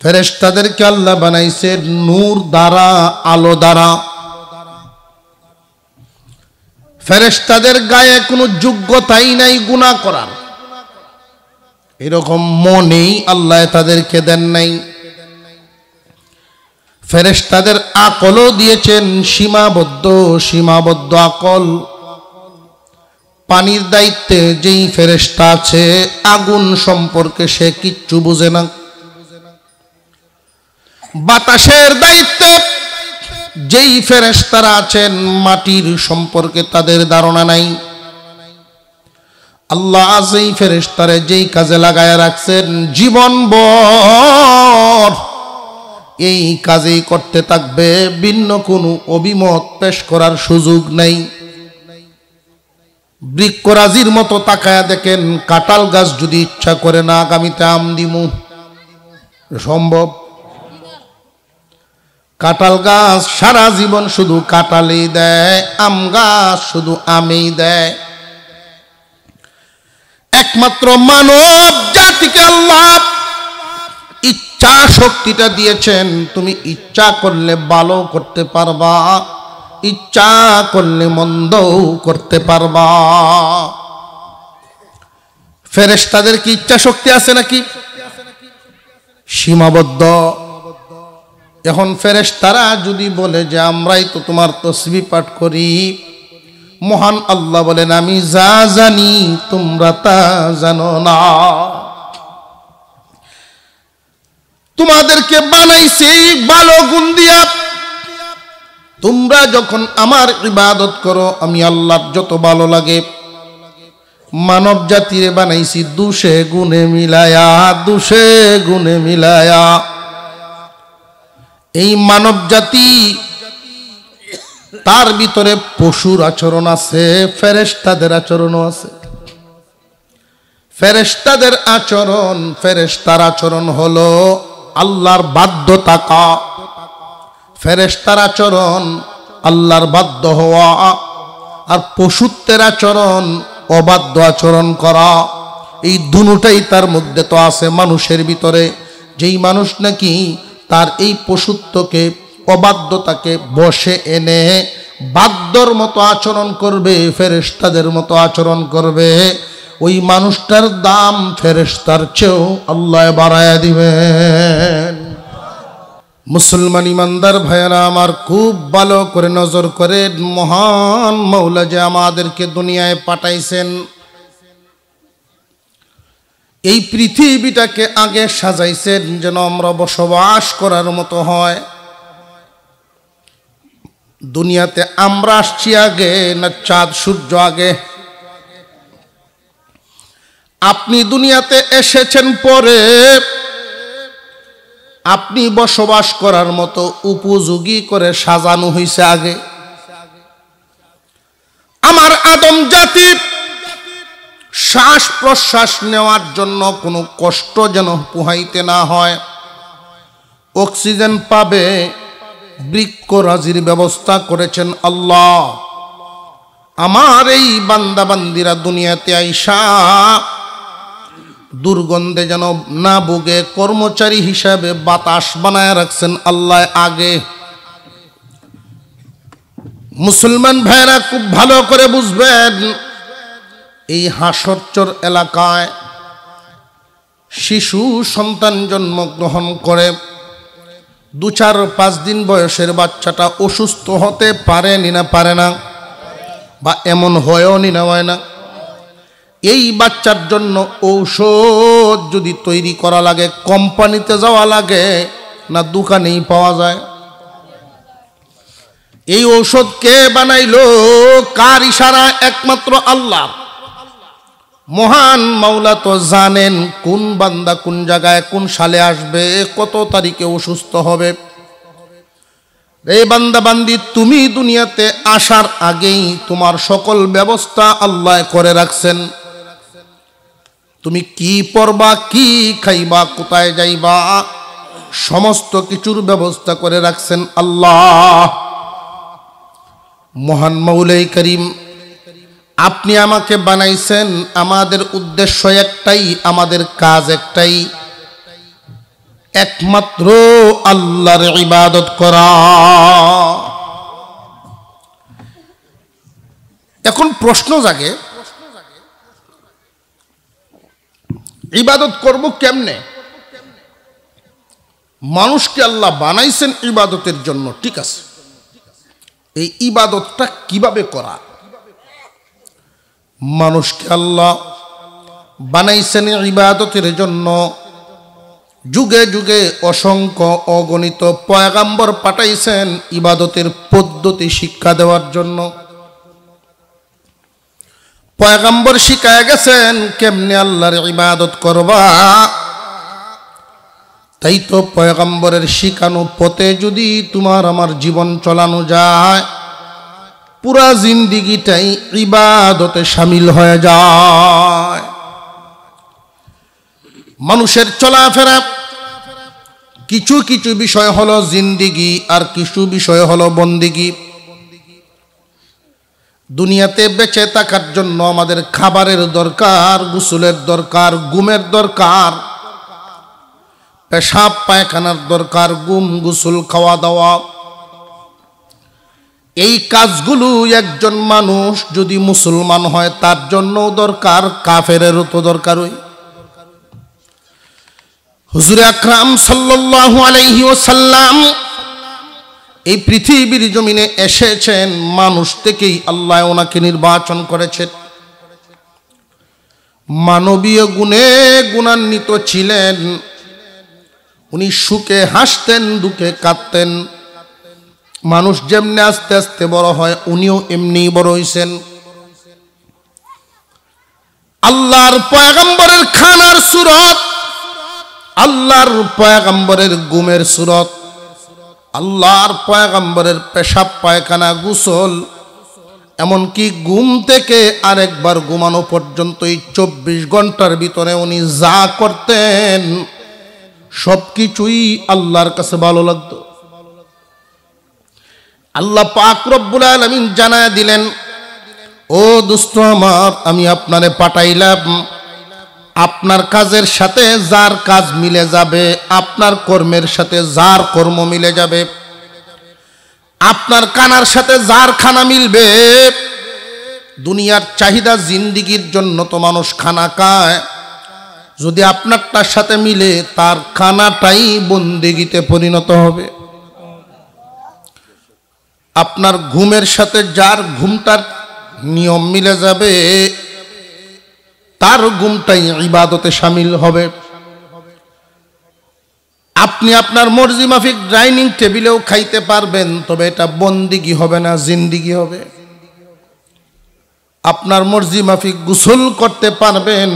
ফেরেশতাদেরকে আল্লাহ বানাইছেন নূর দ্বারা, আলো দ্বারা। ফেরেশতাদের গায়ে কোনো যোগ্যতাই নাই গুনাহ করার, এরকম মনেই আল্লাহ তাদেরকে দেন নাই। ফেরেশতাদের আকলও দিয়েছেন সীমাবদ্ধ আকল। পানির দায়িত্বে যেই ফেরেশতা আছে আগুন সম্পর্কে সে কিচ্ছু বুঝে না। বাতাসের দায়িত্বে যেই ফেরেশতারা আছেন মাটির সম্পর্কে তাদের ধারণা নাই। আল্লাহ যেই ফেরেশতারে যেই কাজে লাগায় রাখছেন জীবনভর এই কাজেই করতে থাকবে, ভিন্ন কোনো অভিমত পেশ করার সুযোগ নেই। বৃক্ষরাজির মতো তাকায়া দেখেন, কাঁঠাল গাছ যদি ইচ্ছা করে না আগামীতে আম দিমু, সম্ভব? কাঁঠাল গাছ সারা জীবন শুধু কাঁঠালই দেয়, আম গাছ শুধু আমেই দেয়। একমাত্র মানব জাতিকে আল্লাহ ইচ্ছা শক্তিটা দিয়েছেন। তুমি ইচ্ছা করলে ভালো করতে পারবা, ইচ্ছা করলে মন্দও করতে পারবা। ফেরেশতাদের কি ইচ্ছা শক্তি আছে নাকি? সীমাবদ্ধ। এখন ফেরেশতারা যদি বলে যে আমরাই তো তোমার তসবিহ পাঠ করি, মহান আল্লাহ বলেন আমি যা জানি তোমরা তা জানো না। তোমাদেরকে বানাইছি ভালো গুণ দিয়া, তোমরা যখন আমার ইবাদত করো আমি আল্লাহর যত ভালো লাগে। মানব জাতিরে বানাইছি দুষে গুণে মিলায়া। এই মানব জাতি তার ভিতরে পশুর আচরণ আছে, ফেরেশতাদের আচরণও আছে। ফেরেশতার আচরণ হলো আল্লাহর বাধ্য থাকা। ফেরেশতার আচরণ আল্লাহর বাধ্য হওয়া, আর পশুত্বের আচরণ অবাধ্য আচরণ করা। এই দুটোটাই তার মধ্যে তো আছে মানুষের ভিতরে। যেই মানুষ নাকি তার এই পশুত্বকে, অবাধ্যতাকে বশে এনে বাধ্যর মতো আচরণ করবে, ফেরেশতাদের মতো আচরণ করবে, ওই মানুষটার দাম ফেরেশতার চেয়েও আল্লাহ বাড়ায়া দিবেন। মুসলমান ইমানদার ভাইয়েরা আমার, খুব ভালো করে নজর করেন। মহান মওলা যে আমাদেরকে দুনিয়ায় পাঠাইছেন, এই পৃথিবীটাকে আগে সাজাইছেন যেন আমরা বসবাস করার মতো হয়। দুনিয়াতে আমরা আসছি আগে না চাঁদ সূর্য আগে? আপনি দুনিয়াতে এসেছেন পরে, আপনি বসবাস করার মতো উপযোগী করে সাজানো হয়েছে আগে। আমার আদম জাতি শ্বাস প্রশ্বাস নেওয়ার জন্য কোনো কষ্ট যেন পোহাইতে না হয়, অক্সিজেন পাবে, বৃক্ষরাজির ব্যবস্থা করেছেন আল্লাহ। আমার এই বান্দা বান্দিরা দুনিয়াতে আইসা দুর্গন্ধে যেন না ভোগে, কর্মচারী হিসাবে বাতাস বানায় রাখছেন আল্লাহ আগে। মুসলমান ভাইরা খুব ভালো করে বুঝবেন, এই হাসরচর এলাকায় শিশু সন্তান জন্মগ্রহণ করে 2-4-5 দিন বয়সের বাচ্চাটা অসুস্থ হতে পারে না, পারে না? বা এমন হয়ও না, হয় না? এই বাচ্চার জন্য ঔষধ যদি তৈরি করা লাগে, কোম্পানিতে যাওয়া লাগে না দোকানেই পাওয়া যায়? এই ঔষধ কে বানাইলো? কার ইশারা? একমাত্র আল্লাহ। মহান মাওলা তো জানেন কোন বান্দা কোন জায়গায় কোন সালে আসবে, কত তারিখে অসুস্থ হবে। এই বান্দা বান্দি, তুমি দুনিয়াতে আসার আগেই তোমার সকল ব্যবস্থা আল্লাহ করে রাখছেন। তুমি কি পরবা, কি খাইবা, কোথায় যাইবা, সমস্ত কিছুর ব্যবস্থা করে রাখছেন আল্লাহ। মহান মৌলাই করিম, আপনি আমাকে বানাইছেন, আমাদের উদ্দেশ্য একটাই, আমাদের কাজ একটাই, একমাত্র আল্লাহর ইবাদত করা। এখন প্রশ্ন জাগে, ইবাদত করব কেমনে? মানুষকে আল্লাহ বানাইছেন ইবাদতের জন্য, ঠিক আছে, এই ইবাদতটা কিভাবে করা? মানুষকে আল্লাহ বানাইছেন ইবাদতের জন্য, যুগে যুগে অসংখ্য অগণিত পয়গাম্বর পাঠাইছেন ইবাদতের পদ্ধতি শিক্ষা দেওয়ার জন্য। পয়গাম্বর শিখায় গেছেন কেমনে আল্লাহর ইবাদত করবা। তাই তো পয়গাম্বরের শিখানো পথে যদি তোমার আমার জীবন চালানো যায়, পুরা জিন্দিগিটাই ইবাদতে শামিল হয়ে যায়। মানুষের চলাফেরা কিছু কিছু বিষয় হলো জিন্দিগি, আর কিছু বিষয় হলো বন্দিগি। দুনিয়াতে বেঁচে থাকার জন্য আমাদের খাবারের দরকার, গোসলের দরকার, ঘুমের দরকার, পেশাব পায়খানার দরকার, ঘুম গোসল খাওয়া দাওয়া। এই কাজগুলো একজন মানুষ যদি মুসলমান হয় তার জন্য দরকার, কাফেরেরও তো দরকার। ওই হুজুর আকরাম সাল্লাল্লাহু আলাইহি ওয়াসাল্লাম এই পৃথিবীর জমিনে এসেছেন, মানুষ থেকেই আল্লাহ ওনাকে নির্বাচন করেছেন। মানবীয় গুণে গুণান্বিত ছিলেন। উনি সুখে হাসতেন, দুঃখে কাঁদতেন। মানুষ যেমনি আস্তে আস্তে বড় হয়, উনিও এমনি বড় হইছেন। আল্লাহর পয়গম্বরের খানার সুরত, আল্লাহর পয়গম্বরের ঘুমের সুরত, আল্লাহর পয়গম্বরের পেশাব পায়খানা গোসল, এমনকি ঘুম থেকে আরেকবার ঘুমানো পর্যন্ত এই 24 ঘন্টার ভিতরে উনি যা করতেন সবকিছুই আল্লাহর কাছে ভালো লাগতো। আল্লাহ পাক রব্বুল আলামিন জানায় দিলেন, ও দোস্ত আমার, আমি আপনারে পাঠাইলাম, আপনার কাজের সাথে যার কাজ মিলে যাবে, আপনার কর্মের সাথে যার কর্ম মিলে যাবে, আপনার খানার সাথে যার খানা মিলবে। দুনিয়ার চাহিদা জিন্দিগির জন্য তো মানুষ খানা খায়, যদি আপনারটার সাথে মিলে তার খানাটাই বন্দেগীতে পরিণত হবে। আপনার ঘুমের সাথে যার ঘুমটার নিয়ম মিলে যাবে, তার ঘুমটাই ইবাদতে শামিল হবে। আপনি আপনার মর্জি মাফিক ডাইনিং টেবিলেও খাইতে পারবেন, তবে এটা বন্দিগি হবে না, জিন্দিগি হবে। আপনার মর্জি মাফিক গোসল করতে পারবেন,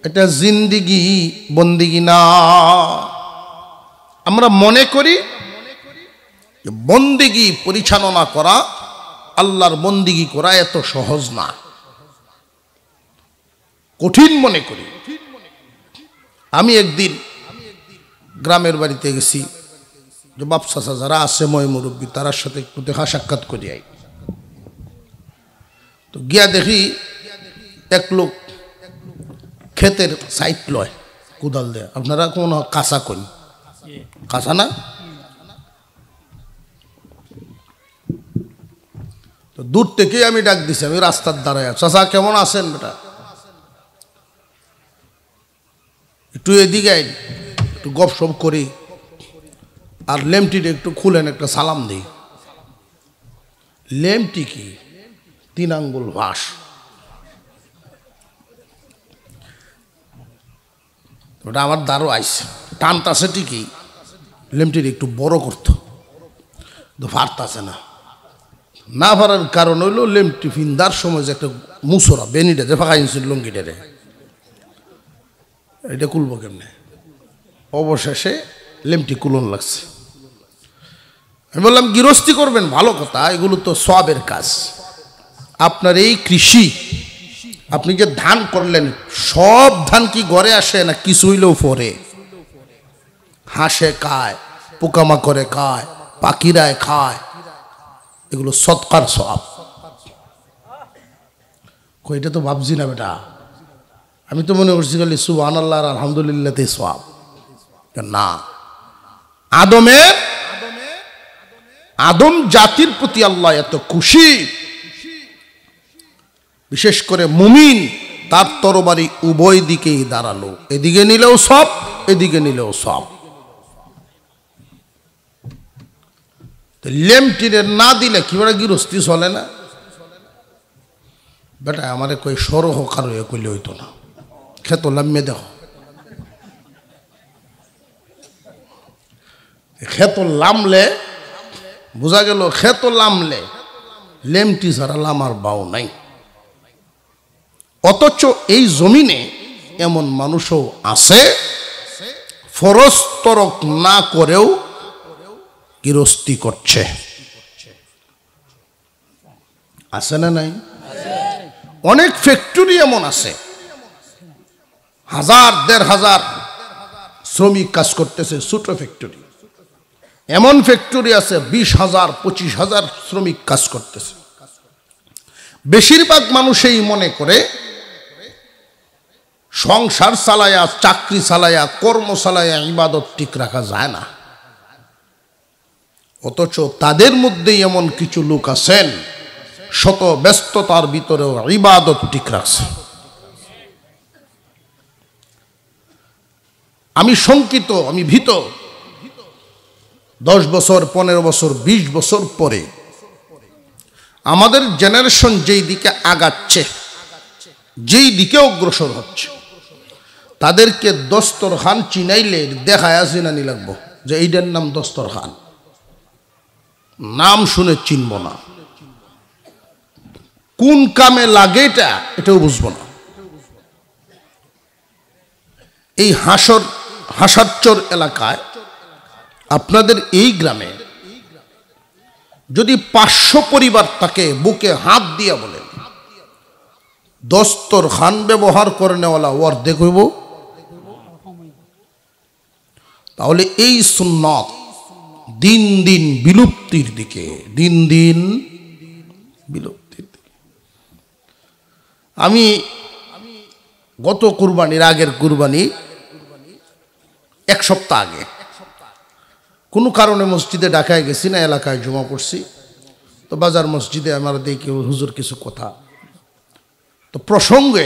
এটা জিন্দিগি, বন্দিগি না। আমরা মনে করি বন্দিগি পরিচালনা করা, আল্লাহর বন্দিগি করা এত সহজ না, কঠিন মনে করি। আমি একদিন গ্রামের বাড়িতে গেছি, যে বাপ চাচা যারা আছে ময় মুরব্বী, তার সাথে একটু দেখা সাক্ষাৎ করি আই। তো গিয়া দেখি এক লোক ক্ষেতের সাইড লয় কোদাল দেয়। আপনারা কোন কাঁচা কই, কাঁচা না? তো দূর থেকে আমি ডাক দিছি, আমি রাস্তার দ্বারায়, চাচা কেমন আছেন বেটা, একটু এদিকে আইন, একটু গপসপ করি, আর লেমটিটা একটু খুলেন, একটা সালাম দিই। লেমটি কি? 3 আঙ্গুল বাঁশ। ওটা আমার দ্বারও আইসে, টানতাছে ঠিকই, লেমটির একটু বড় করতো, তো ফারতাছে না। না পারার কারণ হইল লেমটি ফিন্দার সময় যে একটা মুসরা বেনিটা যে ফাঁকা ইনছিল লঙ্গিটারে, এটা খুলবো কেমনে? অবশেষে লেমটি কুলন লাগছে। আমি বললাম, গৃহস্থী করবেন ভালো কথা, এগুলো তো সওয়াবের কাজ। আপনার এই কৃষি, আপনি যে ধান করলেন, সব ধান কি ঘরে আসে না কিছু হইলেও পরে? হাঁসে খায়, পোকামাকড়ে খায়, পাখিরায় খায়, এগুলো সৎকার সওয়াব। এটা তো ভাবছি না বেটা, আমি তো মনে করছি খালি সুবহানাল্লাহ আর আলহামদুলিল্লাহতে সওয়াব। না, আদম জাতির প্রতি আল্লাহ এত খুশি, বিশেষ করে মুমিন তার তরবারি উভয় দিকেই দাঁড়ালো, এদিকে নিলেও সব, এদিকে নিলেও সব। লেমটিনের না দিলে কি বলে গৃহস্থী চলে না? বেটা আমারে কই সরহ কারো এ কইলে হইতো না, খেতো লাম্মে দেখো, খেতো লামলে বোঝা গেল, খেতো লামলে লেমটি ছাড়া লামার বাও নাই। অথচ এই জমিনে এমন মানুষও আছে ফরজ তরক না করেও গৃহস্থী করছে, আছে না নাই? অনেক ফ্যাক্টরি এমন আছে, 1000-1500 শ্রমিক কাজ করতেছে, ছোট ফ্যাক্টরি। এমন ফ্যাক্টরি আছে 20,000-25,000 শ্রমিক কাজ করতেছে। বেশিরভাগ মানুষই মনে করে সংসার চালায়া, চাকরি চালায়া, কর্ম চালায়া ইবাদত ঠিক রাখা যায় না। অথচ তাদের মধ্যেই এমন কিছু লোক আছেন শত ব্যস্ততার ভিতরেও ইবাদত ঠিক রাখছে। আমি শঙ্কিত, আমি ভীত, 10 বছর, 15 বছর, 20 বছর পরে আমাদের জেনারেশন যেই দিকে আগাচ্ছে, যেই দিকে অগ্রসর হচ্ছে, তাদেরকে দস্তরখান চিনাইলে দেখায় চিনানি লাগবো যে এইটার নাম দস্তরখান, নাম শুনে চিনব না, কোন কামে লাগে এটাও বুঝবো না। এই হাসারচর এলাকায়, আপনাদের এই গ্রামে যদি 500 পরিবার তাকে বুকে হাত দিয়ে বলেন দস্তরখান ব্যবহার করে নেওয়ালা অর্ধেক হইব, তাহলে এই সুন্নাত দিন দিন বিলুপ্তির দিকে, দিন দিন বিলুপ্তির দিকে। আমি গত কুরবানির আগের কুরবানি 1 সপ্তাহ আগে কোনো কারণে মসজিদে ঢাকায় গেছি না, এলাকায় জমা করছি। তো বাজার মসজিদে আমার দেখি হুজুর কিছু কথা, তো প্রসঙ্গে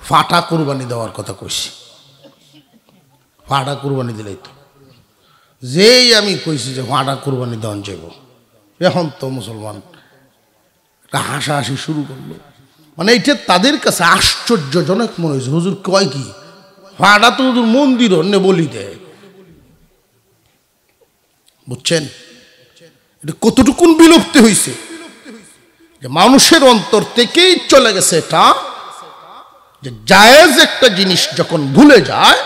ফাটা কুরবানি দেওয়ার কথা কইছি। ফাটা কুরবানি দিলেই তো, যেই আমি কইছি যে ফাটা কুরবানি দেওয়ান যাব, এখন তো মুসলমান একটা হাসাহাসি শুরু করলো। মানে এইটা তাদের কাছে আশ্চর্যজনক মনে হয়েছে। হুজুর কয় কি, ফাটা তো হুজুর মন্দির অন্য বলি দেয়। বুঝছেন এটা কতটুকুন বিলুপ্তি হয়েছে, যে মানুষের অন্তর থেকেই চলে গেছে এটা, যে জায়েজ একটা জিনিস যখন ভুলে যায়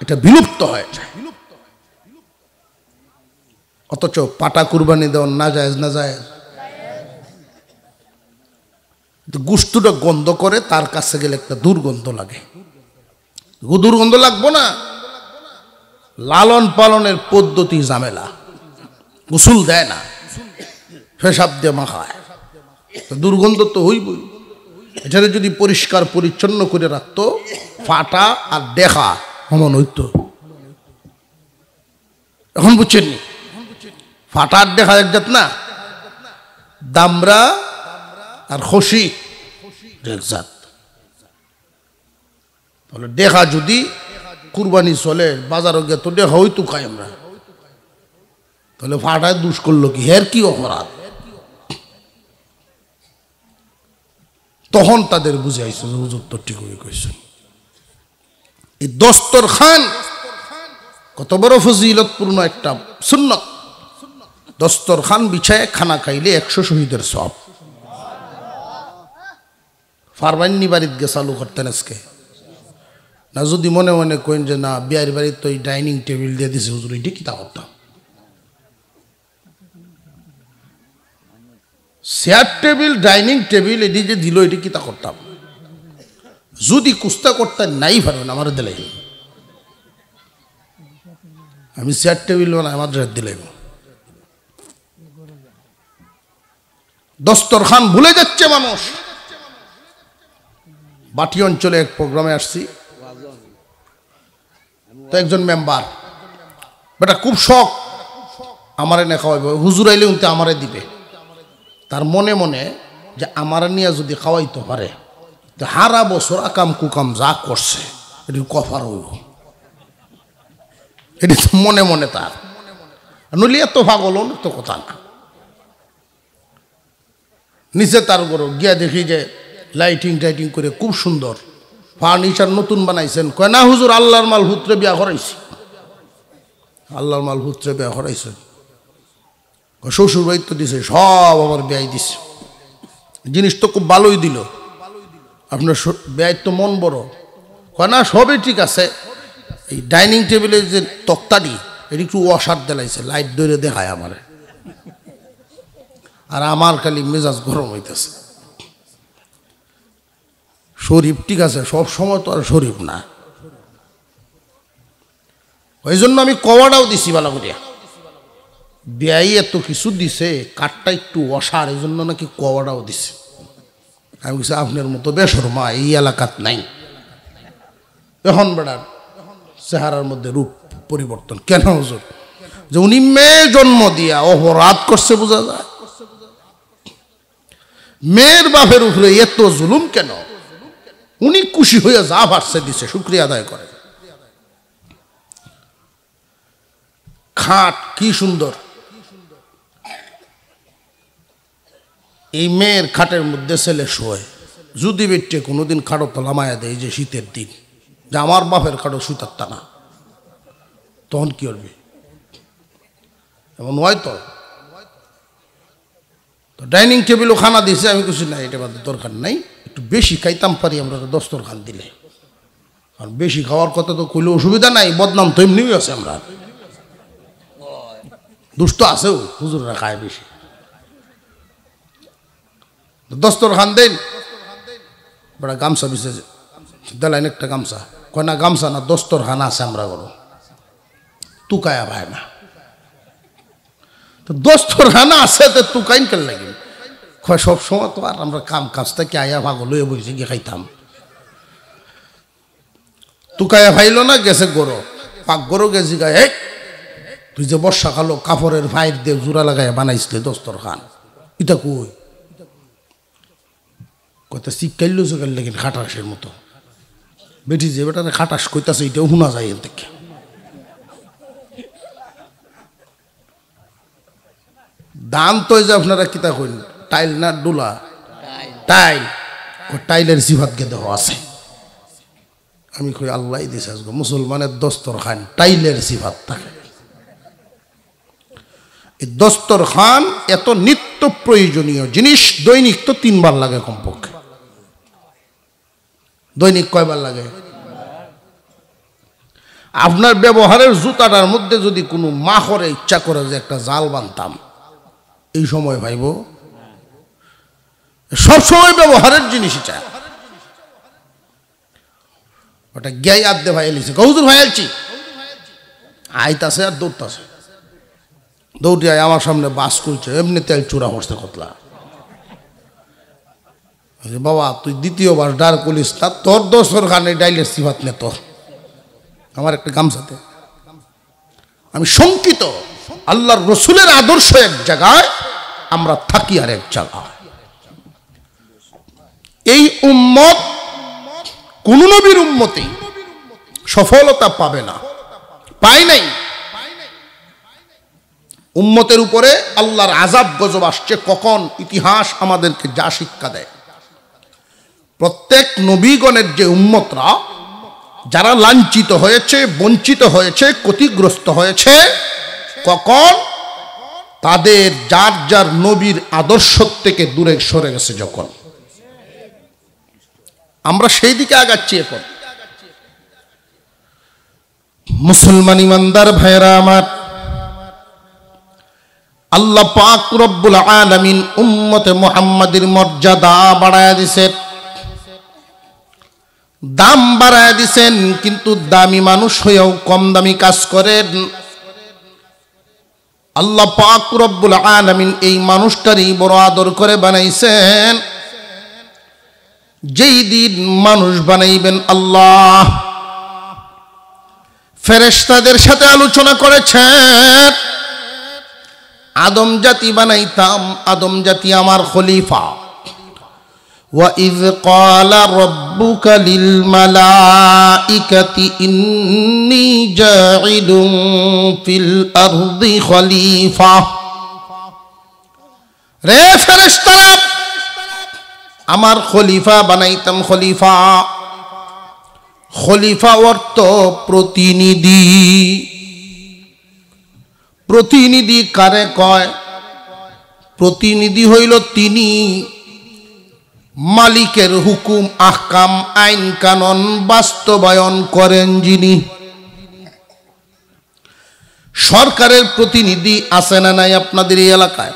এটা বিলুপ্ত হয়ে যায়। অথচ পাটা কুরবানি দেওয়া না জায়েজ, না জায়েজ, গোশতটা গন্ধ করে, তার কাছে গেলে একটা দুর্গন্ধ লাগে। দুর্গন্ধ লাগবো না, লালন পালনের পদ্ধতি ঝামেলা, গোসল দেয় না, পেশাব দিয়ে মাখায়, দুর্গন্ধ তো হইবই। এটারে যদি পরিষ্কার পরিচ্ছন্ন করে রাখতো, ফাটা আর দেখা সমান হইতো। এখন বুঝছেননি, ফাটা আর দেখা একজাত না, দামরা আর খসি একজাত। তাহলে দেখা যদি কুরবানি চলে, বাজারে গিয়ে তো দেখা হইতো খাই আমরা, তাহলে ফাটায় দুষ করলো কি, হের কি অপরাধ? তখন তাদের বুঝাইছে যে হুজুর তো ঠিক হয়ে কইছেন। এই দস্তরখান কত বড় ফজিলতপূর্ণ একটা সুন্নত। দস্তরখান বিছায় খানা খাইলে 100 শহীদের সব। ফারবাইনি বাড়িতে গে চালু করতেন আজকে না, যদি মনে মনে কইন যে না বিয়ের বাড়ির তো এই ডাইনিং টেবিল দিয়ে দিছে হুজুর, এটি কি তা করতাম, চেয়ার টেবিল ডাইনিং টেবিল এটি যে দিল, এটি কি তা করতাম। যদি কুস্তা করতে নাই পারবেন আমার দিলাই, আমি চেয়ার টেবিল বানাই আমার দিলাই। দস্তরখান ভুলে যাচ্ছে মানুষ। বাটি অঞ্চলে এক প্রোগ্রামে আসছি, তো একজন মেম্বার বেটা খুব শখ আমারে না খাওয়াইবে, হুজুর আইলে উনতে আমারে দিবে। তার মনে মনে যে আমার নিয়ে যদি খাওয়াইতে পারে তো হারা বছর আকাম কুকাম যা করছে এটি কফার হইব, এটি তো মনে মনে তার। নইলে এত পাগল তো কথা না। নিচে তার গরো গিয়া দেখি যে লাইটিং টাইটিং করে খুব সুন্দর ফার্নিচার নতুন বানাইছেন। কয় না হুজুর আল্লাহর মাল পুত্রে বিয়া করাইছি, আল্লাহর মাল পুত্রে বিয়া করাইছেন। শ্বশুর বাড়ি তো দিছে, সব আবার ব্যয় দিছে। জিনিস তো খুব ভালোই দিল, আপনার ব্যয় তো মন বড়। কয় না সবই ঠিক আছে, এই ডাইনিং টেবিলের যে তক্তাটি এটি একটু অসার দেলাইছে, লাইট ধরে দেখায় আমার, আর আমার খালি মেজাজ গরম হইতেছে। শরীফ ঠিক আছে, সব সময় তো আর শরীফ না, ওই জন্য আমি কওয়াটাও দিছি ভালো করিয়া। ব্যয় এত কিছু দিছে, কাঠটা একটু অসার, এই জন্য নাকি কওয়াটাও দিছে। আমি বলছি আপনার মতো বেশরমা এই এলাকাত নাই। এখন বেড়ার চেহারার মধ্যে রূপ পরিবর্তন কেন হুজুর? যে উনি মেয়ে জন্ম দিয়া অপরাধ করছে বোঝা যায়। মেয়ের বাপের উপরে এত জুলুম কেন? উনি খুশি হইয়া যা ভাসছে দিছে, শুকরিয়া আদায় করে। খাট কি সুন্দর, এই মেয়ের খাটের মধ্যে ছেলে শোয়। যদি বেটে কোনোদিন খাটো তলামায়া দেয় যে শীতের দিন, যে আমার বাপের খাটো সুতারটা না, তখন কি করবে? এমন হয় তো। ডাইনিং টেবিলও খানা দিয়েছে, আমি কিছু না এটা বাদে দরকার নাই, একটু বেশি খাইতাম পারি আমরা দস্তরখান দিলে। আর বেশি খাওয়ার কথা তো কইলে অসুবিধা নাই, বদনাম তো এমনিই আছে। আমরা দুষ্ট আছেও, হুজুররা খায় বেশি। দস্তরখান দেন, বড় গামছা বিছে দেলাইন একটা গামছা। কয় না গামছা না, দস্তরখান আছে আমরা করো, তুকায়া ভাই না। তো দস্তরখানা আছে তো তুকাইন কেন লাগে? কয় সবসময় তো আর আমরা কাম কাজ থেকে আয়া ভাগ লইয়া বসে গিয়ে খাইতাম। তুকায়া ভাইল না, গেছে গরো পাক গরো গেছি গায়ে, হে তুই যে বর্ষাকালো কাপড়ের ভাইর দিয়ে জোড়া লাগাইয়া বানাইছিলে দস্তরখান, এটা কই? কথা শিখাইল চোখাইল লেগে খাটাসের মতো বেটি যে বেটারে খাটাস কইতাছে, এটাও শোনা যায় এর থেকে। দাম তো যে আপনারা কিতা কইন, টাইল না ডোলা? টাইল। টাইলের সিফাত গে দেওয়া আছে। আমি কই আল্লাহ দিছে আজকে মুসলমানের দস্তরখান টাইলের সিফাত থাকে। এই দস্তরখান এত নিত্য প্রয়োজনীয় জিনিস, দৈনিক তো 3 বার লাগে কমপক্ষে। দৈনিক কয়বার লাগে? আপনার ব্যবহারের জুতাটার মধ্যে যদি কোনো মাখরে ইচ্ছা করে যে একটা জাল বানতাম, এই সময় ভাইব সব সময় ব্যবহারের জিনিস এটা, ওটা গ্যাই আদে ভাই এলিছে, হুজুর ভাই আলছি আইতাছে আর দৌড়তাছে, দৌড়ে আয় আমার সামনে বাস করছে, এমনি তেল চূড়া হচ্ছে কতলা। বাবা তুই দ্বিতীয়বার ডার করিস না, তোর দোষর খানে ডাইলের সিফাত নে, তোর আমার একটা গামছাতে। আমি শঙ্কিত, আল্লাহর রসুলের আদর্শ এক জায়গায়, আমরা থাকি আর এক জায়গায়। এই উম্মত কোন নবীর উম্মতে সফলতা পাবে না, পাই নাই। উম্মতের উপরে আল্লাহর আযাব গজব আসছে কখন? ইতিহাস আমাদেরকে যা শিক্ষা দেয়, প্রত্যেক নবীগণের যে উম্মতরা যারা লাঞ্ছিত হয়েছে, বঞ্চিত হয়েছে, ক্ষতিগ্রস্ত হয়েছে, কখন? তাদের যার যার নবীর আদর্শ থেকে দূরে সরে গেছে যখন। আমরা সেই দিকে আগাচ্ছি এখন। মুসলমান ইমানদার ভাইরা আমার, আল্লাহ পাক রব্বুল আলামিন উম্মতে মুহাম্মাদের মর্যাদা বাড়ায়া দিয়েছেন, দাম বাড়ায়া দিয়েছেন, কিন্তু দামি মানুষ হয়েও কম দামি কাজ করেন। আল্লাহ পাক রব্বুল আলামিন এই মানুষটারই বড় আদর করে বানাইছেন। যেই দিন মানুষ বানাইবেন আল্লাহ, ফেরেশতাদের সাথে আলোচনা করেছেন, আদম জাতি বানাইতাম, আদম জাতি আমার খলিফা। وَإِذْ قَالَ رَبُّكَ لِلْمَلَائِكَةِ إِنِّي جَاعِلٌ فِي الْأَرْضِ خَلِيفَةً। রে ফেরেশতারা, আমার খলিফা বানাইতাম। খলিফা, খলিফা অর্থ প্রতিনিধি। প্রতিনিধি কারে কয়? প্রতিনিধি হইল তিনি মালিকের হুকুম আহকাম আইন কানুন বাস্তবায়ন করেন যিনি। সরকারের প্রতিনিধি আছে না নাই আপনাদের এই এলাকায়?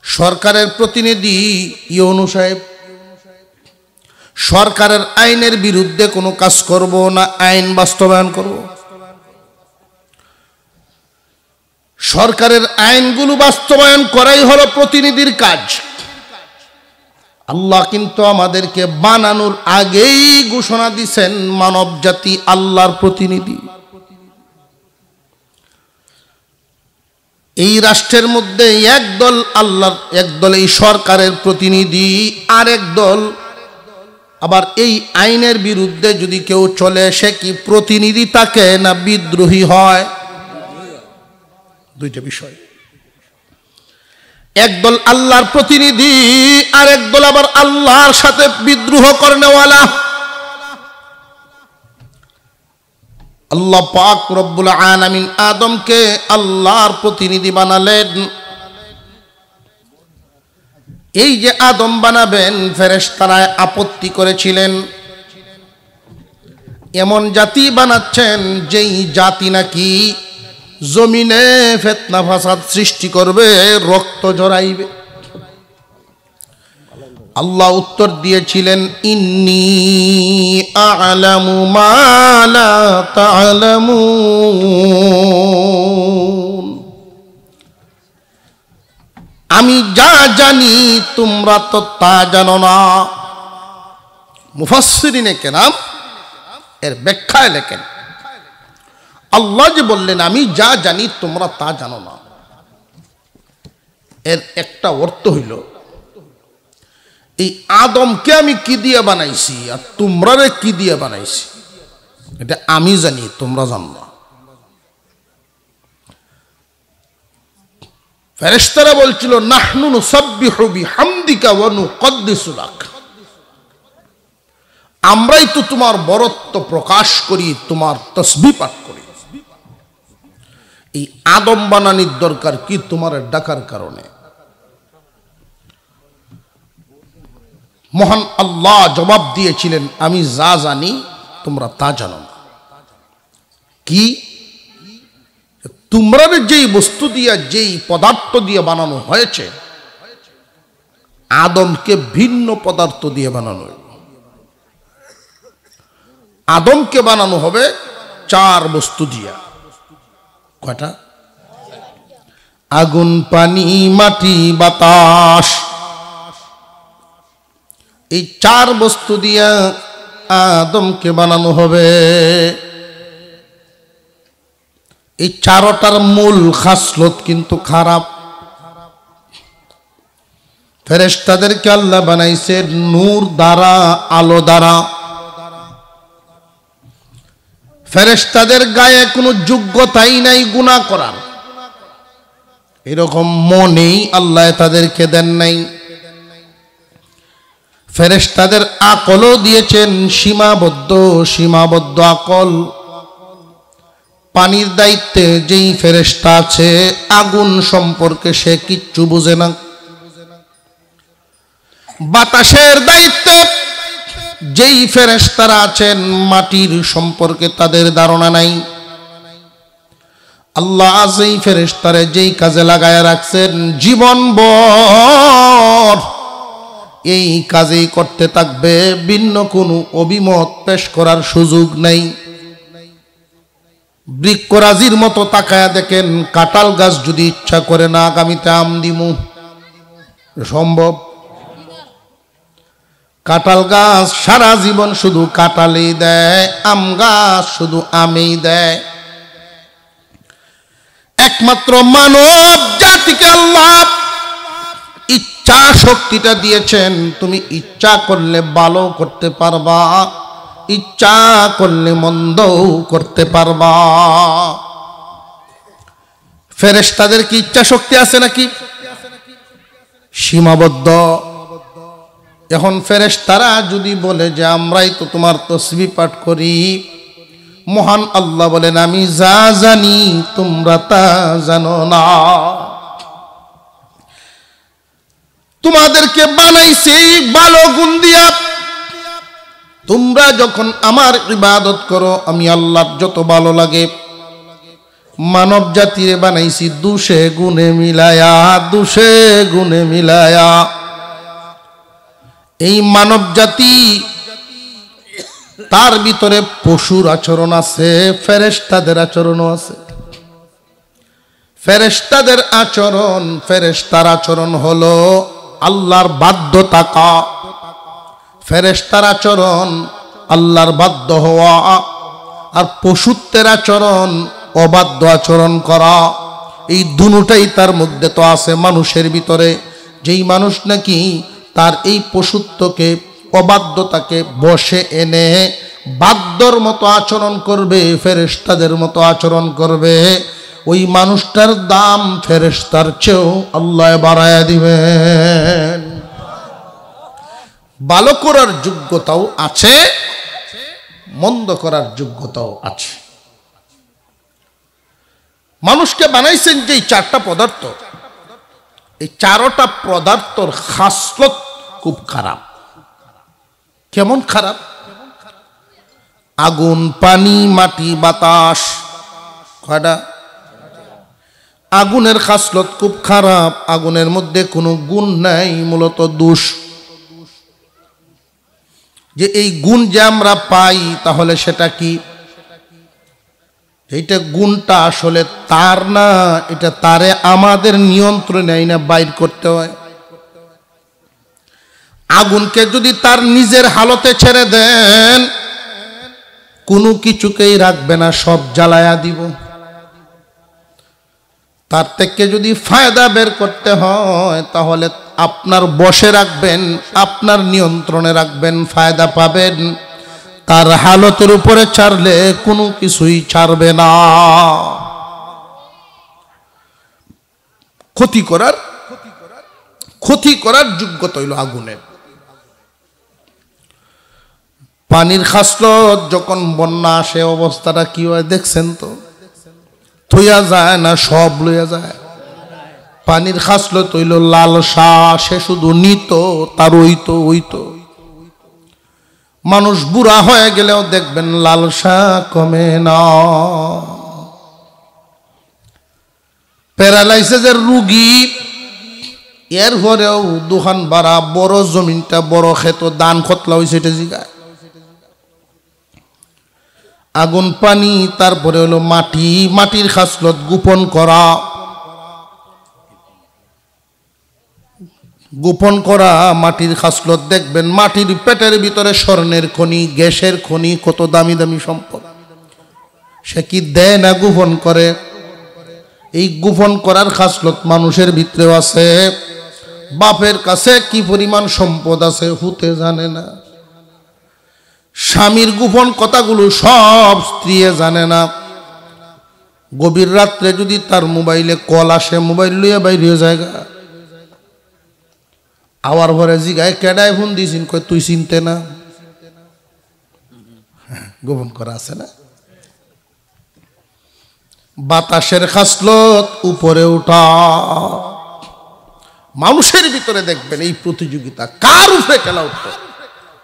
সরকারের প্রতিনিধি ইউনূ সাহেব। সরকারের আইনের বিরুদ্ধে কোনো কাজ করব না আইন বাস্তবায়ন করব? সরকারের আইনগুলো বাস্তবায়ন করাই হলো প্রতিনিধির কাজ। আল্লাহ কিন্তু আমাদেরকে বানানোর আগেই ঘোষণা দিয়েছেন মানব জাতি আল্লাহর প্রতিনিধি। এই রাষ্ট্রের মধ্যে একদল আল্লাহর, একদল এই সরকারের প্রতিনিধি, আর একদল আবার এই আইনের বিরুদ্ধে যদি কেউ চলে, সে কি প্রতিনিধি থাকে না বিদ্রোহী হয়? দুইটা বিষয়। একদল আল্লাহর প্রতিনিধি, আর একদল আবার আল্লাহর সাথে বিদ্রোহ করনেওয়ালা। আল্লাহ পাক রব্বুল আলামিন আদমকে আল্লাহর প্রতিনিধি বানালেন। এই যে আদম বানাবেন, ফেরেশতারা আপত্তি করেছিলেন। এমন জাতি বানাচ্ছেন যেই জাতি নাকি জমিনে ফিতনা ফাসাদ সৃষ্টি করবে, রক্ত ঝরাইবে। আল্লাহ উত্তর দিয়েছিলেন, ইন্নী আ'লামু মা লা তা'লামুন, আমি যা জানি তোমরা তো তা জানো না। মুফাসসিরিনে কেরাম এর ব্যাখ্যায় লেখেন, আল্লাহ যে বললেন আমি যা জানি তোমরা তা জানো না, এর একটা অর্থ হইল এই আদমকে আমি কি দিয়ে বানাইছি আর তোমরা কি দিয়ে বানাইছি এটা আমি জানি, তোমরা জানো না। ফেরেশতারা বলছিল, নাহনু নুসাব্বিহু বিহামদিকা ওয়া নুকদ্দিসু লাক, আমরাই তো তোমার বরত্ব প্রকাশ করি, তোমার তাসবিহ পাঠ করি। এই আদম বানানির দরকার কি তোমার ডাকার কারণে? মহান আল্লাহ জবাব দিয়েছিলেন, আমি যা জানি তোমরা তা জানো না। কি? তোমরা যেই বস্তু দিয়া, যেই পদার্থ দিয়ে বানানো হয়েছে, আদমকে ভিন্ন পদার্থ দিয়ে বানানো। আদমকে বানানো হবে 4 বস্তু দিয়া। কয়টা? আগুন, পানি, মাটি, বাতাস। এই 4 বস্তু দিয়া আদমকে বানানো হবে। এই 4টার মূল খাসলত কিন্তু খারাপ। ফেরেশতাদেরকে আল্লাহ বানাইছে নূর দ্বারা, আলো দ্বারা। ফেরেশতাদের গায়ে কোনো যোগ্যতাই নাই গুনাহ করার, এরকম মনেই আল্লাহ তাদেরকে দেন নাই। ফেরেশতাদের আকলও দিয়েছেন সীমাবদ্ধ আকল। পানির দায়িত্বে যেই ফেরেশতা আছে, আগুন সম্পর্কে সে কিচ্ছু বুঝে না। বাতাসের দায়িত্বে যেই ফেরেশতারা আছেন, মাটির সম্পর্কে তাদের ধারণা নাই। আল্লাহ যেই ফেরেশতারে যেই কাজে লাগায় রাখছেন, জীবনভর এই কাজেই করতে থাকবে, ভিন্ন কোনো অভিমত পেশ করার সুযোগ নেই। বৃক্ষরাজির মতো তাকায়া দেখেন, কাঁঠাল গাছ যদি ইচ্ছা করে না আগামীতে আম দিমু, সম্ভব? কাঁঠাল গাছ সারা জীবন শুধু কাঁঠালই দেয়, আম গাছ শুধু আমই দেয়। একমাত্র মানব জাতিকে আল্লাহ ইচ্ছা শক্তিটা দিয়েছেন। তুমি ইচ্ছা করলে ভালো করতে পারবা, ইচ্ছা করলে মন্দও করতে পারবা। ফেরেশতাদের কি ইচ্ছা শক্তি আছে নাকি? সীমাবদ্ধ। এখন ফেরেশতারা যদি বলে যে আমরাই তো তোমার তসবিহ পাঠ করি, মহান আল্লাহ বলেন আমি যা জানি তোমরা তা জানো না। তোমাদেরকে বানাইছি ভালো গুণ দিয়া। তোমরা যখন আমার ইবাদত করো আমি আল্লাহর যত ভালো লাগে। মানব জাতিরে বানাইছি দুষে গুণে মিলায়া, দুষে গুণে মিলায়া। এই মানব জাতি তার ভিতরে পশুর আচরণ আছে, ফেরেশতাদের আচরণও আছে। ফেরেশতাদের আচরণ, ফেরেশতার আচরণ হলো আল্লাহর বাধ্য থাকা। ফেরেশতার আচরণ আল্লাহর বাধ্য হওয়া, আর পশুত্বের আচরণ অবাধ্য আচরণ করা। এই দুটোটাই তার মধ্যে তো আছে মানুষের ভিতরে। যেই মানুষ নাকি তার এই পশুত্বকে, অবাধ্যতাকে বশে এনে বাধ্যর মতো আচরণ করবে, ফেরেশতাদের মতো আচরণ করবে, ওই মানুষটার দাম ফেরেশতার চেয়েও আল্লাহ বাড়ায়া দিবেন। ভালো করার যোগ্যতাও আছে, মন্দ করার যোগ্যতাও আছে। মানুষকে বানাইছেন যে চারটা পদার্থ, এই চারটা পদার্থর খাসলত খুব খারাপ। কেমন খারাপ? আগুন, পানি, মাটি, বাতাস। কয়টা? আগুনের খাসলত খুব খারাপ। আগুনের মধ্যে কোনো গুণ নাই, মূলত দোষ। যে এই গুণ যে আমরা পাই তাহলে সেটা কি? এইটা গুণটা আসলে তার না, এটা তারে আমাদের নিয়ন্ত্রণে না বাইর করতে হয়। আগুনকে যদি তার নিজের হালতে ছেড়ে দেন, কোনো কিছুকেই রাখবে না, সব জ্বালায়া দিব। তার থেকে যদি ফায়দা বের করতে হয় তাহলে আপনার বশে রাখবেন, আপনার নিয়ন্ত্রণে রাখবেন, ফায়দা পাবেন। তার হালতের উপরে ছাড়লে কোনো কিছুই ছাড়বে না। ক্ষতি করার যোগ্যতা হইল আগুনের। পানির খাসলত যখন বন্যা আসে অবস্থাটা কি হয় দেখছেন তো? থইয়া যায় না, সব লইয়া যায়। পানির খাসলত হইল লালসা, সে শুধু নিত, তার ওইতো। মানুষ বুড়া হয়ে গেলেও দেখবেন লালসা কমে না। প্যারালাইসিসের রুগী, এর পরেও দোকান বাড়া, বড় জমিনটা বড় খেত, দান খতলা হয়েছে, এটা জিগায়। আগুন, পানি, তারপরে হলো মাটি। মাটির খাসলত গোপন করা। গোপন করা মাটির খাসলত দেখবেন মাটির পেটের ভিতরে স্বর্ণের খনি, গ্যাসের খনি, কত দামি দামি সম্পদ, সে কি দেয় না গোপন করে? এই গোপন করার খাসলত মানুষের ভিতরেও আছে। বাপের কাছে কি পরিমাণ সম্পদ আছে হুতে জানে না। স্বামীর গোপন কথাগুলো সব স্ত্রী জানে না। গভীর রাত্রে যদি তার মোবাইলে কল আসে, মোবাইল লইয়া বাইরে জায়গা আওয়ার ভরে জিগায় কেডায় ফোন দিয়েছিন, কয় তুই চিনতে না। গোপন করা আছে না। বাতাসের খাসলত উপরে উঠা। মানুষের ভিতরে দেখবেন এই প্রতিযোগিতা, কার উপরে খেলা উঠত,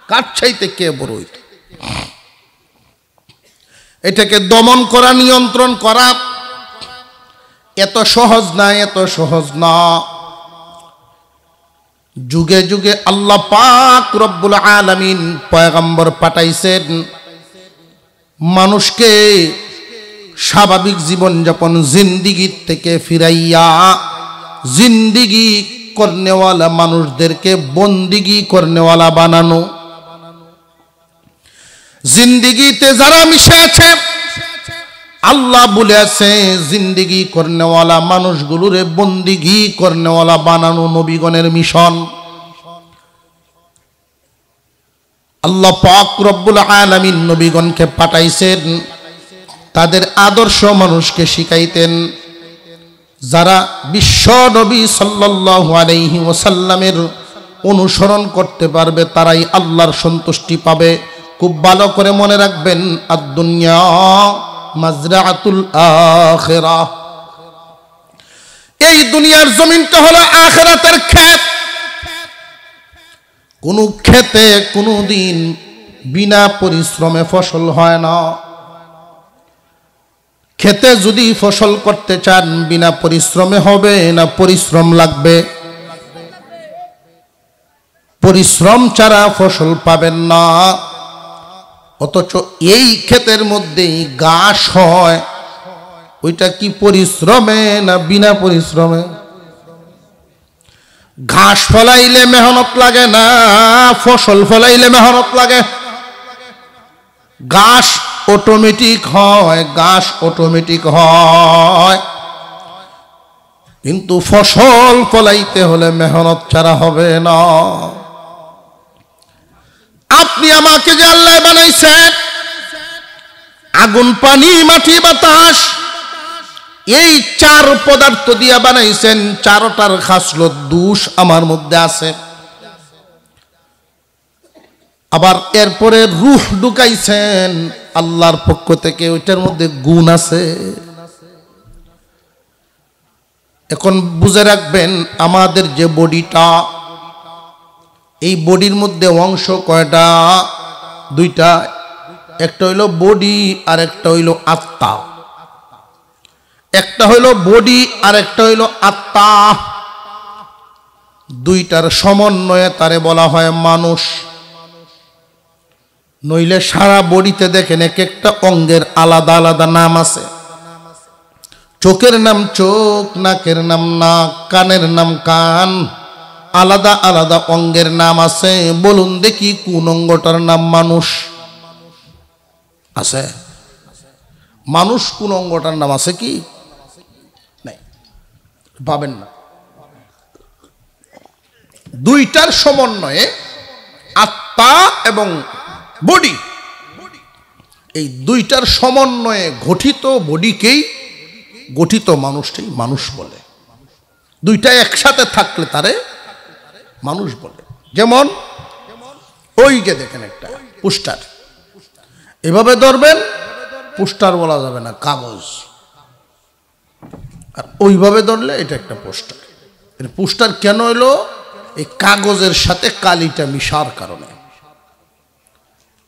কার চাইতে কে বড় হইত। এটাকে দমন করা, নিয়ন্ত্রণ করা এত সহজ না, এত সহজ না। যুগে যুগে আল্লাহ পাক রব্বুল আলামিন পয়গম্বর পাঠাইছেন মানুষকে স্বাভাবিক জীবনযাপন জিন্দিগির থেকে ফিরাইয়া জিন্দিগি করনেওয়ালা মানুষদেরকে বন্দিগি করনেওয়ালা বানানো। জিন্দিগিতে যারা মিশে আছে আল্লাহ বলেছে জিন্দিগি করনেওয়ালা মানুষগুলোরে বন্দিগি করনেওয়ালা বানানো নবীগণের মিশন। আল্লাহ পাক রব্বুল আলামিন নবীগণকে পাঠাইছেন তাদের আদর্শ মানুষকে শিখাইতেন। যারা বিশ্ব নবী সাল্লাল্লাহু আলাইহি ওয়াসাল্লামের অনুসরণ করতে পারবে তারাই আল্লাহর সন্তুষ্টি পাবে। খুব ভালো করে মনে রাখবেন, আদ-দুনিয়া মাজরাআতুল আখিরাহ। এই দুনিয়ার জমিনটা হলো আখিরাতের ক্ষেত। কোন ক্ষেতে কোনদিন বিনা পরিশ্রমে ফসল হয় না। খেতে যদি ফসল করতে চান বিনা পরিশ্রমে হবে না পরিশ্রম লাগবে? পরিশ্রম ছাড়া ফসল পাবেন না। অথচ এই ক্ষেতের মধ্যেই ঘাস হয়, ওইটা কি পরিশ্রমে না বিনা পরিশ্রমে? ঘাস ফলাইলে মেহনত লাগে না, ফসল ফলাইলে মেহনত লাগে। ঘাস অটোমেটিক হয়, ঘাস অটোমেটিক হয়, কিন্তু ফসল ফলাইতে হলে মেহনত ছাড়া হবে না। আপনি আমাকে যে আল্লাহ বানাইছেন, আগুন পানি মাটি বাতাস, এই চার পদার্থ দিয়া বানাইছেন। চারটার খাসলত দোষ আমার মধ্যে আছে। আবার এরপরে রূহ ঢুকাইছেন আল্লাহর পক্ষ থেকে, ওইটার মধ্যে গুণ আছে। এখন বুঝে রাখবেন, আমাদের যে বডিটা, এই বডির মধ্যে অংশ কয়টা? দুইটা। একটা হইল বডি আর একটা হইল আত্মা। একটা হইল বডি আর একটা হইল আত্মা। দুইটার সমন্বয়ে তারে বলা হয় মানুষ। নইলে সারা বডিতে দেখেন এক একটা অঙ্গের আলাদা আলাদা নাম আছে। চোখের নাম চোখ, নাকের নাম নাক, কানের নাম কান, আলাদা আলাদা অঙ্গের নাম আছে। বলুন দেখি কোন অঙ্গটার নাম মানুষ আছে? মানুষ কোন অঙ্গটার নাম আছে কি? নাই, পাবেন না। দুইটার সমন্বয়ে আত্মা এবং বডি, এই দুইটার সমন্বয়ে গঠিত বডিকেই গঠিত মানুষটাই মানুষ বলে। দুইটা একসাথে থাকলে তারে মানুষ বলে। যেমন ওই যে দেখেন একটা পোস্টার, এভাবে ধরবেন, পোস্টার বলা যাবে না, কাগজ। আর ওইভাবে ধরলে এটা একটা পোস্টার। পোস্টার কেন হইলো? এই কাগজের সাথে কালিটা মিশার কারণে।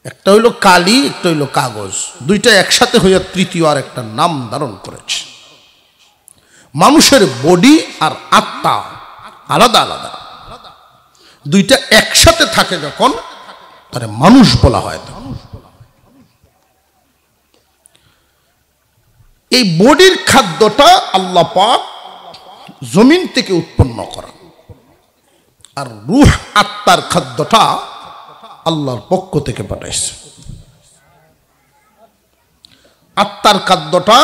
একটা হইল কালি, একটা হইল কাগজ, দুইটা একসাথে হইয়া তৃতীয় আর একটা নাম ধারণ করেছে। মানুষের বডি আর আত্মা আলাদা আলাদা, দুইটা একসাথে থাকে যখন তারে মানুষ বলা হয়। এই বডির খাদ্যটা আল্লাহ পাক জমিন থেকে উৎপন্ন করা, আর রূহ আত্মার খাদ্যটা আল্লাহর পক্ষ থেকে পাঠাইছে। আত্মার খাদ্যটা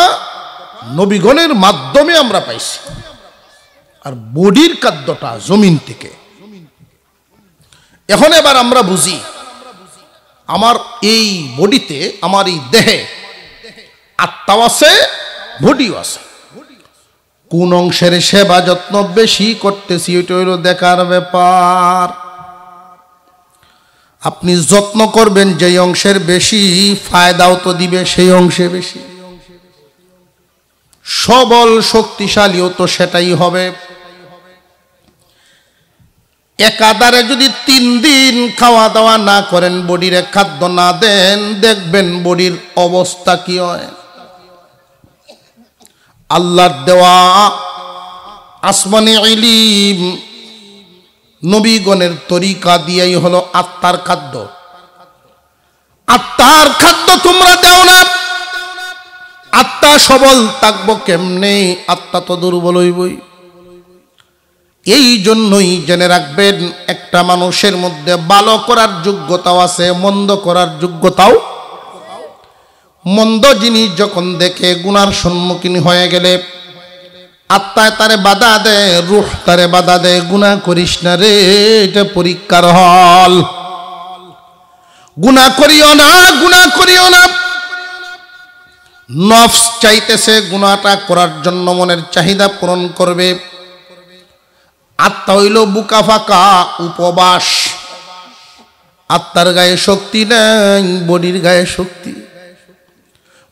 নবীগণের মাধ্যমে আমরা পাইছি, আর বডির খাদ্যটা জমিন থেকে। এখন এবার আমরা বুঝি, আমার এই বডিতে, আমার এই দেহে আত্মাও আছে, বডিও আছে। কোন অংশের সেবা যত্ন বেশি করতেছি ওইটা হইল দেখার ব্যাপার। আপনি যত্ন করবেন যেই অংশের বেশি, ফায়দাও তো দিবে সেই অংশে বেশি। সবল শক্তিশালীও তো সেটাই হবে। একাধারে যদি 3 দিন খাওয়া দাওয়া না করেন, বডির খাদ্য না দেন, দেখবেন বডির অবস্থা কি হয়। আল্লাহর দেওয়া আসমানি ইলম, নবীগণের তরিকা দিয়েই হলো আত্মার খাদ্য। আত্মার খাদ্য তোমরা দাও না, আত্মা সবল থাকবো কেমনে? আত্মা তো দুর্বল হইবই। এই জন্যই জেনে রাখবেন, একটা মানুষের মধ্যে ভালো করার যোগ্যতাও আছে, মন্দ করার যোগ্যতাও। মন্দ জিনিস যখন দেখে গুনার সম্মুখীন হয়ে গেলে আত্মায় তারে বাধা দেয়, রূহ তারে বাধা দেয়, গুনাহ করিস না রে, এটা পরীক্ষার হল, গুনাহ করিও না, গুনাহ করিও না। নফস চাইতেছে গুনাহটা করার জন্য, মনের চাহিদা পূরণ করবে। আত্মা হইল বুকা ফাঁকা উপবাস, আত্মার গায়ে শক্তি নেই, বডির গায়ে শক্তি।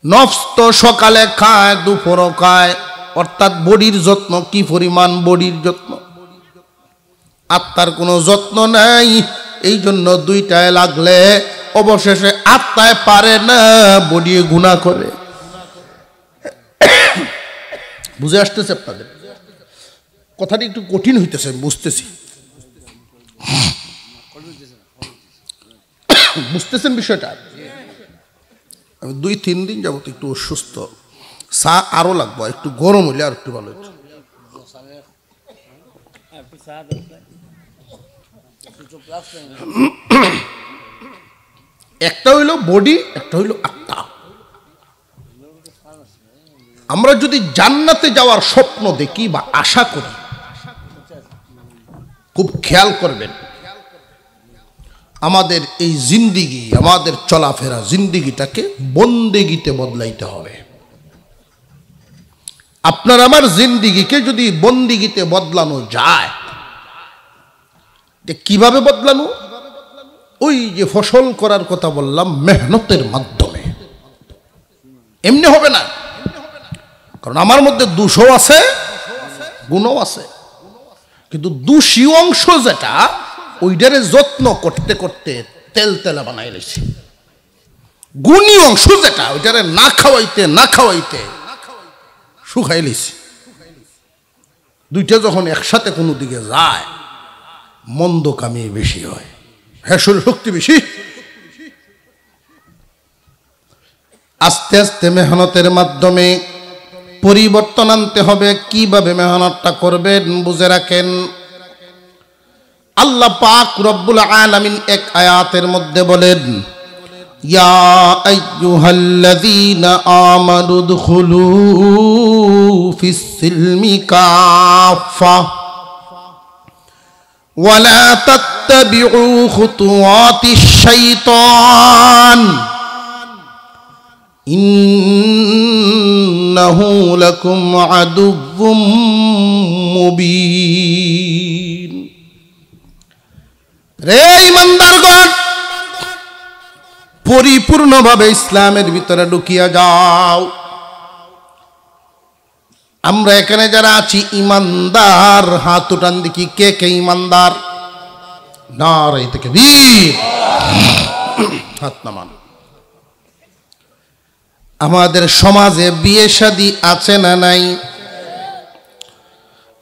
নফস তো সকালে খায়, দুপুরও খায়, অর্থাৎ বডির যত্ন কি পরিমাণ, বডির যত্ন। আত্মার কোনো যত্ন নাই, এই জন্য দুইটায় লাগলে অবশেষে আত্মায় পারে না, বডি গুনাহ করে। বুঝে আসতেছে আপনাদের? কথাটি একটু কঠিন হইতেছে, বুঝতেছি। বুঝতেছেন বিষয়টা? আমি 2-3 দিন যাবত একটু অসুস্থ, চা আরো লাগবো, একটু গরম হইলে আর একটু ভালো হতো। একটা হইল বডি, একটা হইল আত্মা। আমরা যদি জান্নাতে যাওয়ার স্বপ্ন দেখি বা আশা করি, খুব খেয়াল করবেন, আমাদের এই জিন্দিগি, আমাদের চলাফেরা জিন্দিগিটাকে বন্দেগিতে বদলাইতে হবে। আপনার আমার জিন্দিগিকে যদি বন্দেগিতে বদলানো যায়, কিভাবে বদলানো? ওই যে ফসল করার কথা বললাম, মেহনতের মাধ্যমে। এমনি হবে না, কারণ আমার মধ্যে দোষও আছে, গুণও আছে। কিন্তু দোষী অংশ যেটা, ওইটারে যত্ন করতে করতে তেল তেলা বানাই লেছি। গুণী অংশ যেটা, ওইটারে না খাওয়াইতে না খাওয়াইতে শুকাই লেছি। দুইটা যখন একসাথে কোনো দিকে যায়, মন্দ কামে বেশি হয়, হেসুর শক্তি বেশি। আস্তে আস্তে মেহনতের মাধ্যমে পরিবর্তন আনতে হবে। কিভাবে মেহনতটা করবেন বুঝে রাখেন। আল্লাহ পাক রব্বুল আলামিন এক আয়াতের মধ্যে বলেন, ইয়া আইয়ুহাল্লাযীনা আমানু দুখুলু ফিস সিলমি কাফা ওয়া লা তাত্তাবিউ খুতুওয়াতিশ শাইতান ইন্নাহু লাকুম আদুউম মুবিন। রে ইমানদারগণ, পরিপূর্ণভাবে ইসলামের ভিতরে ঢুকিয়া যাও। আমরা এখানে যারা আছি ইমানদার, হাত উঠান দেখি কে কে ইমানদার। নারে তাকবীর, হাত নামান। আমাদের সমাজে বিয়ে শাদী আছে না নাই?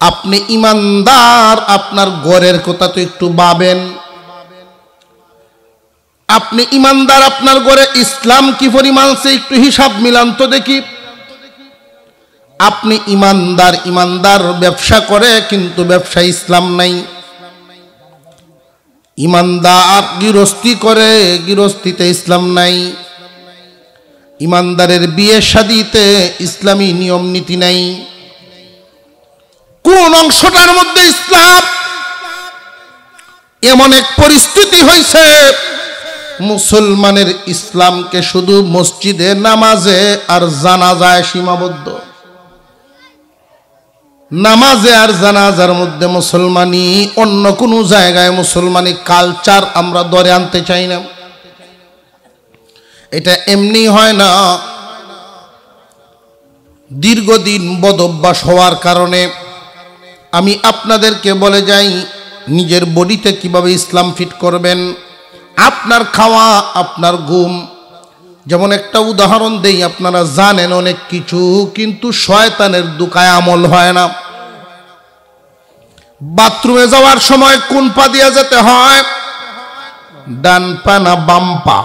আপনি ইমানদার, আপনার ঘরের কথা তো একটু ভাবেন। আপনি ইমানদার, আপনার ঘরে ইসলাম কি পরিমাণ সে একটু হিসাব মিলান তো দেখি। আপনি ইমানদার, ইমানদার ব্যবসা করে কিন্তু ব্যবসায় ইসলাম নাই। ইমানদার গৃহস্থী করে, গৃহস্থীতে ইসলাম নাই। ইমানদারের বিয়ে শাদীতে ইসলামী নিয়ম নীতি নাই। কোন অংশটার মধ্যে ইসলাম? এমন এক পরিস্থিতি হয়েছে, মুসলমানের ইসলামকে শুধু মসজিদে নামাজে আর জানাজায় সীমাবদ্ধ। নামাজে আর জানাজার মধ্যে মুসলমানি, অন্য কোনো জায়গায় মুসলমানি কালচার আমরা ধরে আনতে চাই না। এটা এমনি হয় না, দীর্ঘদিন বদভ্যাস হওয়ার কারণে। আমি আপনাদেরকে বলে যাই, নিজের বডিতে কিভাবে ইসলাম ফিট করবেন। আপনার খাওয়া, আপনার ঘুম। যেমন একটা উদাহরণ দেই, আপনারা জানেন অনেক কিছু, কিন্তু শয়তানের দুকায় আমল হয় না। বাথরুমে যাওয়ার সময় কোন পা দিয়ে যেতে হয়? ডান পা না বাম পা?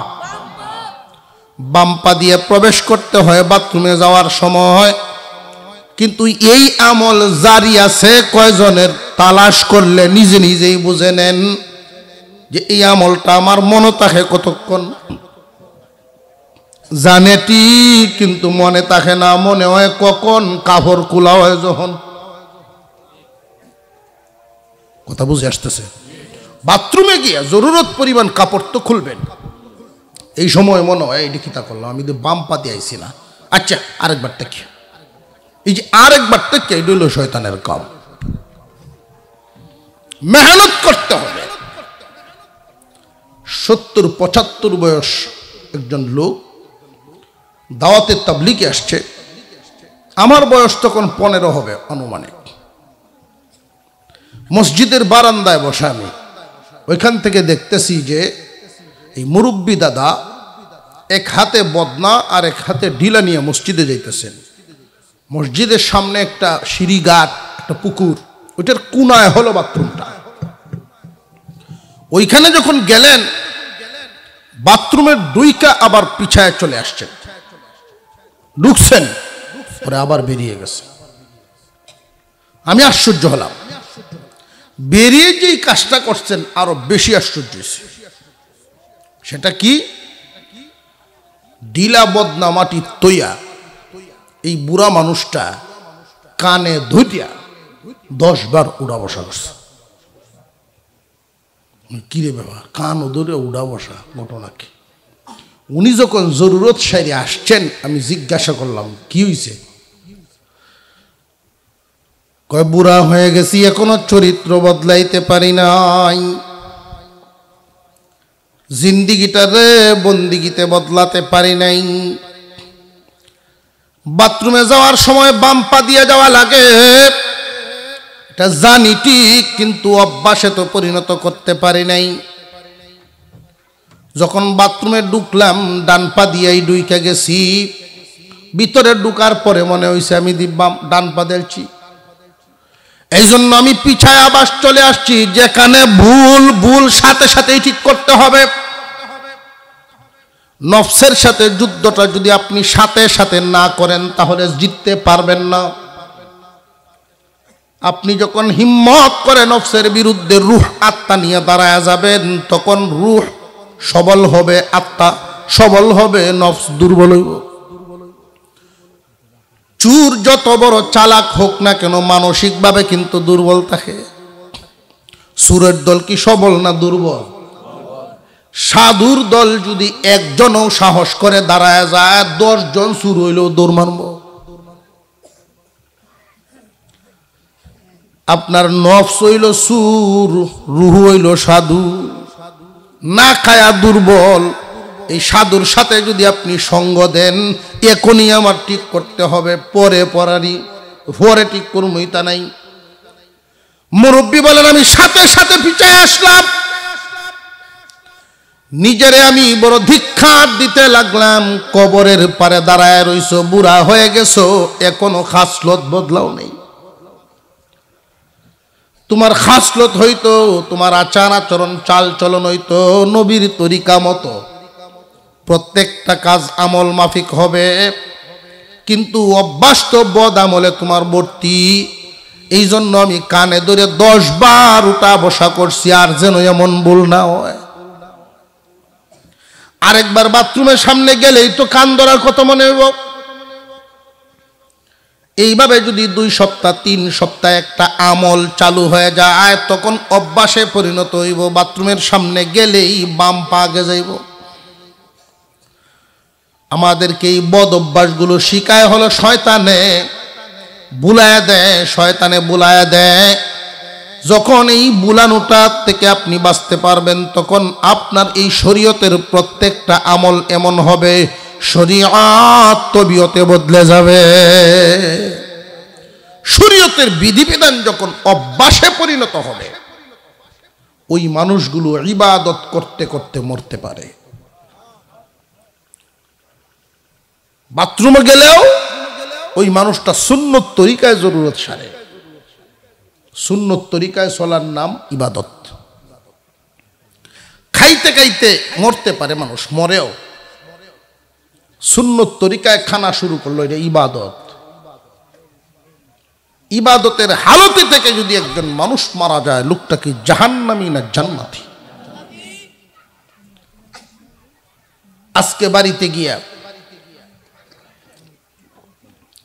বাম পা দিয়ে প্রবেশ করতে হয় বাথরুমে যাওয়ার সময়। কিন্তু এই আমল জারি আছে কয়জনের তালাশ করলে নিজে নিজেই বুঝে নেন যে এই আমলটা আমার মনে থাকে কতক্ষণ। জানে ঠিক কিন্তু মনে থাকে না, মনে হয় কখন কাপড় খোলা হয় যখন। কথা বুঝে আসতেছে? বাথরুমে গিয়ে জরুরত পরিমাণ কাপড় তো খুলবেন, এই সময় মনে হয় এটি কিতা করলাম, আমি তো বাম পা দিয়ে আইছি না, আচ্ছা আরেকবার টেকে, এই যে আরেকবার টেকে এটা হলো শয়তানের কাম। মেহনত করতে হবে। 70-75 বয়স একজন লোক দাওয়াতের তাবলীগে আসছে, আমার বয়স তখন 15 হবে আনুমানিক। মসজিদের বারান্দায় বসা আমি, ওইখান থেকে দেখতেছি যে এই মুরব্বী দাদা এক হাতে বদনা আর এক হাতে ঢিলা নিয়ে মসজিদে যাইতেছেন। মসজিদের সামনে একটা সিঁড়ি ঘাট, একটা পুকুর, ওইটার কোনায় হলো বাথরুমটা। ওইখানে যখন গেলেন বাথরুমের দুইকা আবার পিছায় চলে আসছেন, ঢুকছেন পরে আবার বেরিয়ে গেছে। আমি আশ্চর্য হলাম, বেরিয়ে যেই কাজটা করছেন আরো বেশি আশ্চর্য হয়েছে। সেটা কি? ডিলা বদনা মাটি তৈয়া এই বুড়া মানুষটা কানে ধুইয়া 10 বার উড়া বসা করছে। কিরে বাবা, কান ধরে উড়া বসা ঘটনা কি? উনি যখন জরুরত সাইরে আসছেন আমি জিজ্ঞাসা করলাম কি হয়েছে? কয় বুড়া হয়ে গেছি, এখনো চরিত্র বদলাইতে পারি নাই, জিন্দিগিটারে বন্দিগিতে বদলাতে পারি নাই। বাথরুমে যাওয়ার সময় বাম পা দিয়ে যাওয়া লাগে, এটা জানি ঠিক, কিন্তু অভ্যাসে তো পরিণত করতে পারি নাই। যখন বাথরুমে ঢুকলাম ডান পা দিয়েই ঢুকে গেছি, ভিতরে ঢুকার পরে মনে হয়েছে আমি ডান পা দিয়েছি। এই জন্য আমি পিছায় আবার চলে আসছি, যেখানে ভুল ভুল সাথে সাথেই ঠিক করতে হবে। নফসের সাথে যুদ্ধটা যদি আপনি সাথে সাথে না করেন তাহলে জিততে পারবেন না। আপনি যখন হিম্মত করে নফসের বিরুদ্ধে রূহ আত্মা নিয়ে দাঁড়ায় যাবেন, তখন রূহ সবল হবে, আত্মা সবল হবে, নফস দুর্বল হইব। চুর যত বড় চালাক হোক না কেন মানসিকভাবে কিন্তু দুর্বল থাকে। সুরের দল কি সবল না দুর্বল? সাধুর দল যদি একজনও সাহস করে দাঁড়ায় যায়, 10 জন সুর হইলেও দৌড় মারব। আপনার নফস হইল সুর, রুহ হইল সাধু, না খায়া দুর্বল। এই সাধুর সাথে যদি আপনি সঙ্গ দেন, এখনই আমার ঠিক করতে হবে, পরে পরারি পরে ঠিক করবই তা নাই। মুরব্বী বলেন আমি সাথে সাথে পিছায় আসলাম, নিজেরে আমি বড় ধিক্কার দিতে লাগলাম। কবরের পারে দাঁড়ায় রইছো, বুড়া হয়ে গেছো, এখনো খাসলত বদলাও নেই। তোমার খাসলত হইতো, তোমার আচার আচরণ চাল চলন হইতো নবীর তরিকা মতো, প্রত্যেকটা কাজ আমল মাফিক হবে, কিন্তু অভ্যাস তো বদ আমলে তোমার ভর্তি। এই জন্য আমি কানে ধরে 10 বার উঠা বসা করছি, আর যেন এমন ভুল না হয়। আরেকবার বাথরুমের সামনে গেলেই তো কান ধরার কথা মনে হইব। এইভাবে যদি 2 সপ্তাহ 3 সপ্তাহ একটা আমল চালু হয়ে যায়, তখন অভ্যাসে পরিণত হইব। বাথরুমের সামনে গেলেই বাম পা আগে যাইব। আমাদেরকে এই বদ অভ্যাসগুলো শিখায় হলো শয়তানে বুলায় দেয়, শয়তানে বুলায় দেয়। যখন এই বুলানোটা থেকে আপনি বাঁচতে পারবেন, তখন আপনার এই শরীয়তের প্রত্যেকটা আমল এমন হবে, শরীয়ত তবিয়তে বদলে যাবে। শরীয়তের বিধিবিধান যখন অভ্যাসে পরিণত হবে, ওই মানুষগুলো ইবাদত করতে করতে মরতে পারে। বাথরুমে গেলেও ওই মানুষটা সুন্নত তরিকায় জরুরত সারে। সুন্নত তরিকায় চলার নাম ইবাদত। খাইতে খাইতে মরতে পারে মানুষ, মরেও। সুন্নত তরিকায় খানা শুরু করলো, এটা ইবাদত। ইবাদতের হালতে থেকে যদি একজন মানুষ মারা যায়, লোকটা কি জাহান্নামী না জান্নাতি? আজকে বাড়িতে গিয়া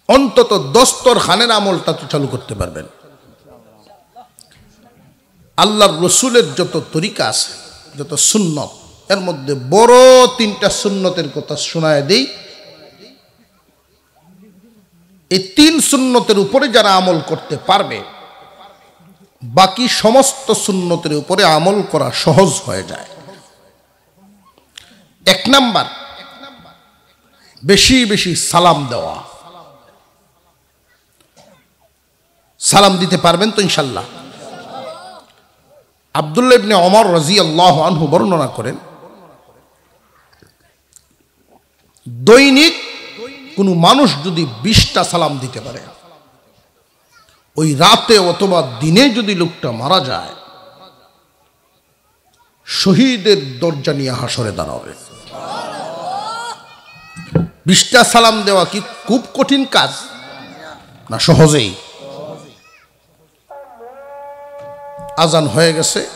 অন্তত দস্তরখানের আমলটা তো চালু করতে পারবেন। আল্লাহর রসুলের যত তরিকা আছে, যত সুন্নত, এর মধ্যে বড় 3টা সুন্নতের কথা শোনায় দেই। এই 3 সুন্নতের উপরে যারা আমল করতে পারবে, বাকি সমস্ত সুন্নতের উপরে আমল করা সহজ হয়ে যায়। 1 নাম্বার, বেশি বেশি সালাম দেওয়া। সালাম দিতে পারবেন তো ইনশাল্লাহ? আব্দুল্লাহ ইবনে ওমর রাদিয়াল্লাহু আনহু বর্ণনা করেন, দৈনিক কোনো মানুষ যদি 20টা সালাম দিতে পারে, ওই রাতে অথবা দিনে যদি লোকটা মারা যায়, শহীদের দরজা নিয়ে হাসরে দাঁড়াবে। 20টা সালাম দেওয়া কি খুব কঠিন কাজ না সহজেই? আজান হয়ে গেছে,